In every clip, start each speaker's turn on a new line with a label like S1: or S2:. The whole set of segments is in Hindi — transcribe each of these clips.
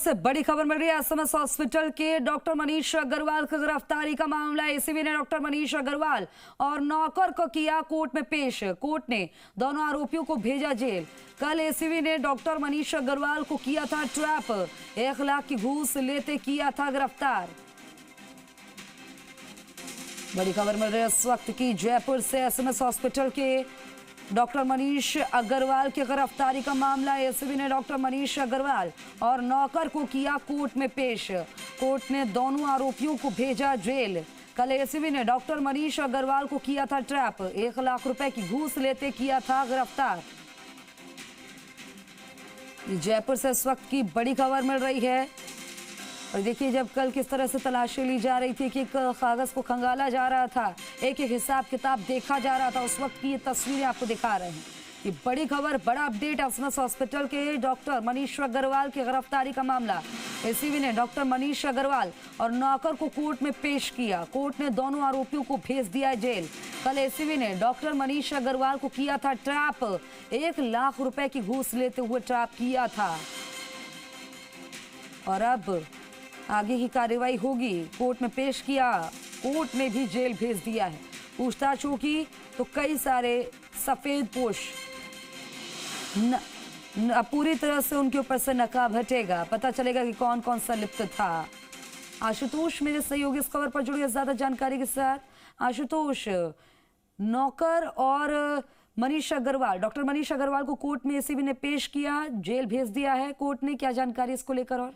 S1: से बड़ी खबर मिल रही है। एसएमएस हॉस्पिटल के डॉक्टर मनीष अग्रवाल की गिरफ्तारी का मामला। एसीबी ने डॉक्टर मनीष अग्रवाल और नौकर को किया कोर्ट में पेश। कोर्ट ने दोनों आरोपियों को भेजा जेल। कल एसीबी ने डॉक्टर मनीष अग्रवाल को किया था ट्रैप, 1 लाख की घूस लेते किया था गिरफ्तार। बड़ी खबर मिल रही है इस वक्त की जयपुर से। एसएमएस हॉस्पिटल के डॉक्टर मनीष अग्रवाल की गिरफ्तारी का मामला। एसीबी ने डॉक्टर मनीष अग्रवाल और नौकर को किया कोर्ट में पेश। कोर्ट ने दोनों आरोपियों को भेजा जेल। कल एसीबी ने डॉक्टर मनीष अग्रवाल को किया था ट्रैप, 1 लाख रुपए की घूस लेते किया था गिरफ्तार। जयपुर से इस वक्त की बड़ी खबर मिल रही है। और देखिए, जब कल किस तरह से तलाशी ली जा रही थी कि एक कागज को खंगाला जा रहा था, एक एक हिसाब किताब देखा जा रहा था, उस वक्त की ये तस्वीरें आपको दिखा रहे हैं। ये बड़ी खबर, बड़ा अपडेट। एसएमएस हॉस्पिटल के डॉक्टर मनीष अग्रवाल की गिरफ्तारी का मामला। एसीबी ने डॉक्टर मनीष अग्रवाल और नौकर को कोर्ट में पेश किया। कोर्ट ने दोनों आरोपियों को भेज दिया जेल। कल एसीबी ने डॉक्टर मनीष अग्रवाल को किया था ट्रैप, 1 लाख रुपए की घूस लेते हुए ट्रैप किया था। और अब आगे की कार्रवाई होगी। कोर्ट में पेश किया, कोर्ट ने भी जेल भेज दिया है। पूछताछ होगी तो कई सारे सफेद पोश पूरी तरह से उनके ऊपर से नकाब हटेगा। पता चलेगा कि कौन कौन सा लिप्त था। आशुतोष मेरे सहयोगी इस खबर पर जुड़े हैं ज्यादा जानकारी के साथ। आशुतोष, नौकर और मनीष अग्रवाल, डॉक्टर मनीष अग्रवाल को कोर्ट में एसीबी ने पेश किया, जेल भेज दिया है कोर्ट ने। क्या जानकारी इसको लेकर? और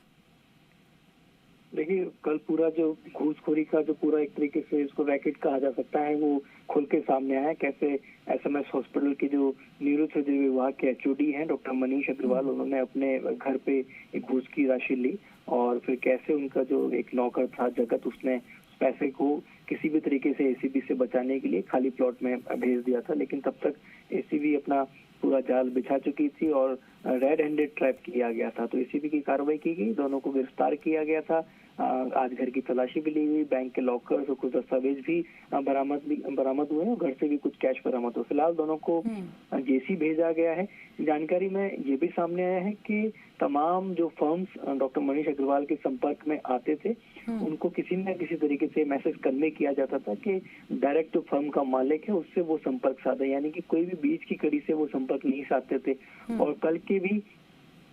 S2: देखिए, कल पूरा जो घूसखोरी का जो पूरा एक तरीके से इसको रैकेट कहा जा सकता है, वो खुल के सामने आया। कैसे एसएमएस हॉस्पिटल के जो न्यूरोसर्जरी विभाग के एचओडी हैं डॉक्टर मनीष अग्रवाल, उन्होंने अपने घर पे एक घूस की राशि ली और फिर कैसे उनका जो एक नौकर था जगत, उसने पैसे को किसी भी तरीके से एसीबी से बचाने के लिए खाली प्लॉट में भेज दिया था। लेकिन तब तक एसीबी अपना पूरा जाल बिछा चुकी थी और रेड हैंडेड ट्रैप किया गया था। तो एसीबी की कार्रवाई की गई, दोनों को गिरफ्तार किया गया था। आज घर की तलाशी भी ली गई, बैंक के लॉकर्स और कुछ दस्तावेज भी बरामद हुए और घर से भी कुछ कैश बरामद हुआ। फिलहाल दोनों को जेसी भेजा गया है। जानकारी में ये भी सामने आया है कि तमाम जो फर्म्स डॉक्टर मनीष अग्रवाल के संपर्क में आते थे, उनको किसी न किसी तरीके से मैसेज कन्वे किया जाता था कि डायरेक्ट जो फर्म का मालिक है उससे वो संपर्क साधे, यानी कि कोई भी बीच की कड़ी से वो संपर्क नहीं साधते थे। और कल के भी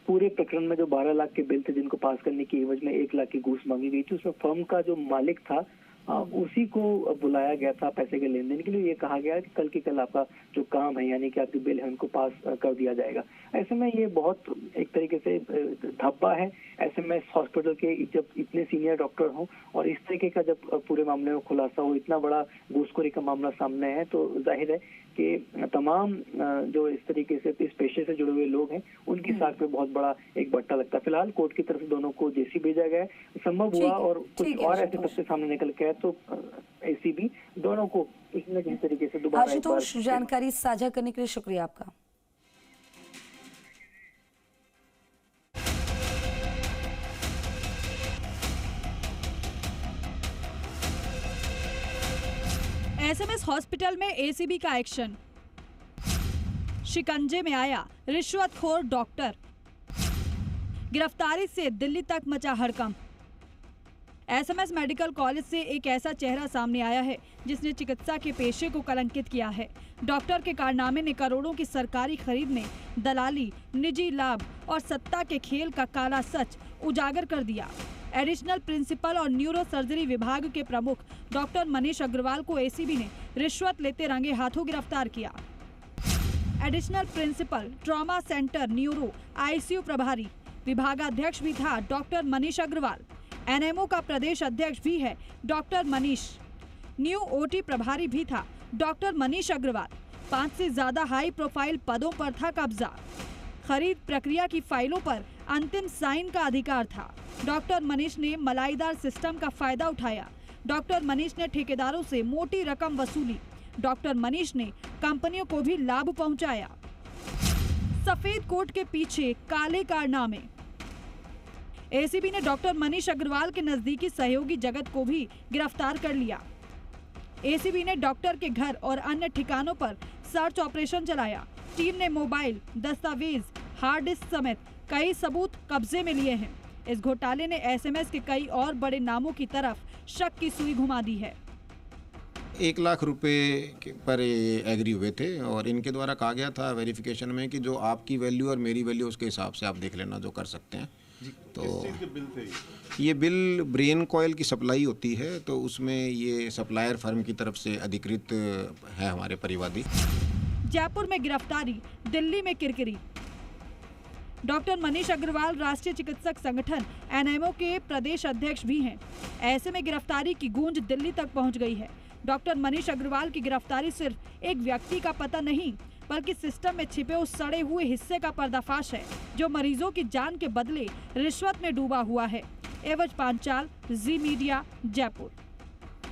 S2: पूरे प्रकरण में जो 12 लाख के बिल थे जिनको पास करने की एवज में 1 लाख की घूस मांगी गई थी, उसमें फर्म का जो मालिक था उसी को बुलाया गया था पैसे के लेन देन के लिए। ये कहा गया कि कल के कल आपका जो काम है, यानी कि आपके बिल है, उनको पास कर दिया जाएगा। ऐसे में ये बहुत एक तरीके से धब्बा है एसएमएस हॉस्पिटल के, जब इतने सीनियर डॉक्टर हों और इस तरीके का जब पूरे मामले में खुलासा हो, इतना बड़ा घूसखोरी का मामला सामने है, तो जाहिर है कि तमाम जो इस तरीके से इस पेशे से जुड़े हुए लोग हैं, उनकी साख पे बहुत बड़ा एक बट्टा लगता है। फिलहाल कोर्ट की तरफ से दोनों को जेसी भेजा गया है। संभव हुआ और कुछ और ऐसे तथ्य सामने निकल के आए तो एसीबी दोनों को किसी न किसी तरीके से दोबारा।
S1: आशुतोष, जानकारी साझा करने के लिए शुक्रिया आपका।
S3: एसएमएस हॉस्पिटल में एसीबी का एक्शन। शिकंजे में आया रिश्वतखोर डॉक्टर। गिरफ्तारी से दिल्ली तक मचा हड़कंप। एसएमएस मेडिकल कॉलेज से एक ऐसा चेहरा सामने आया है जिसने चिकित्सा के पेशे को कलंकित किया है। डॉक्टर के कारनामे ने करोड़ों की सरकारी खरीद में दलाली, निजी लाभ और सत्ता के खेल का काला सच उजागर कर दिया। एडिशनल प्रिंसिपल और न्यूरो सर्जरी विभाग के प्रमुख डॉक्टर मनीष अग्रवाल को एसीबी ने रिश्वत लेते रंगे हाथों गिरफ्तार किया। Additional principal trauma centre neuro ICU प्रभारी विभागाध्यक्ष भी था डॉक्टर मनीष अग्रवाल। एनएमओ का प्रदेश अध्यक्ष भी है डॉक्टर मनीष। न्यू ओटी प्रभारी भी था डॉक्टर मनीष अग्रवाल। 5 से ज्यादा हाई प्रोफाइल पदों पर था कब्जा। खरीद प्रक्रिया की फाइलों पर अंतिम साइन का अधिकार था। डॉक्टर मनीष ने मलाईदार सिस्टम का फायदा उठाया। डॉक्टर मनीष ने ठेकेदारों से मोटी रकम वसूली। डॉक्टर मनीष ने कंपनियों को भी लाभ पहुंचाया। सफेद कोट के पीछे काले कारनामे। एसीबी ने डॉक्टर मनीष अग्रवाल के नजदीकी सहयोगी जगत को भी गिरफ्तार कर लिया। एसीबी ने डॉक्टर के घर और अन्य ठिकानों पर सर्च ऑपरेशन चलाया। टीम ने मोबाइल, दस्तावेज, हार्ड डिस्क समेत कई सबूत कब्जे में लिए हैं। इस घोटाले ने एसएमएस के कई और बड़े नामों की तरफ शक की सुई घुमा दी है।
S4: 1 लाख रुपए पर ये एग्री हुए थे और इनके द्वारा कहा गया था वेरिफिकेशन में कि जो आपकी वैल्यू और मेरी वैल्यू उसके हिसाब से आप देख लेना जो कर सकते हैं। तो
S5: बिल थे
S4: ये बिल ब्रेन कॉयल की सप्लाई होती है, तो उसमें ये सप्लायर फर्म की तरफ से अधिकृत है हमारे परिवादी।
S3: जयपुर में गिरफ्तारी, दिल्ली में किरकिरी। डॉक्टर मनीष अग्रवाल राष्ट्रीय चिकित्सक संगठन एनएमओ के प्रदेश अध्यक्ष भी हैं। ऐसे में गिरफ्तारी की गूंज दिल्ली तक पहुंच गई है। डॉक्टर मनीष अग्रवाल की गिरफ्तारी सिर्फ एक व्यक्ति का पता नहीं, बल्कि सिस्टम में छिपे उस सड़े हुए हिस्से का पर्दाफाश है जो मरीजों की जान के बदले रिश्वत में डूबा हुआ है। एवज पांचाल, जी मीडिया, जयपुर।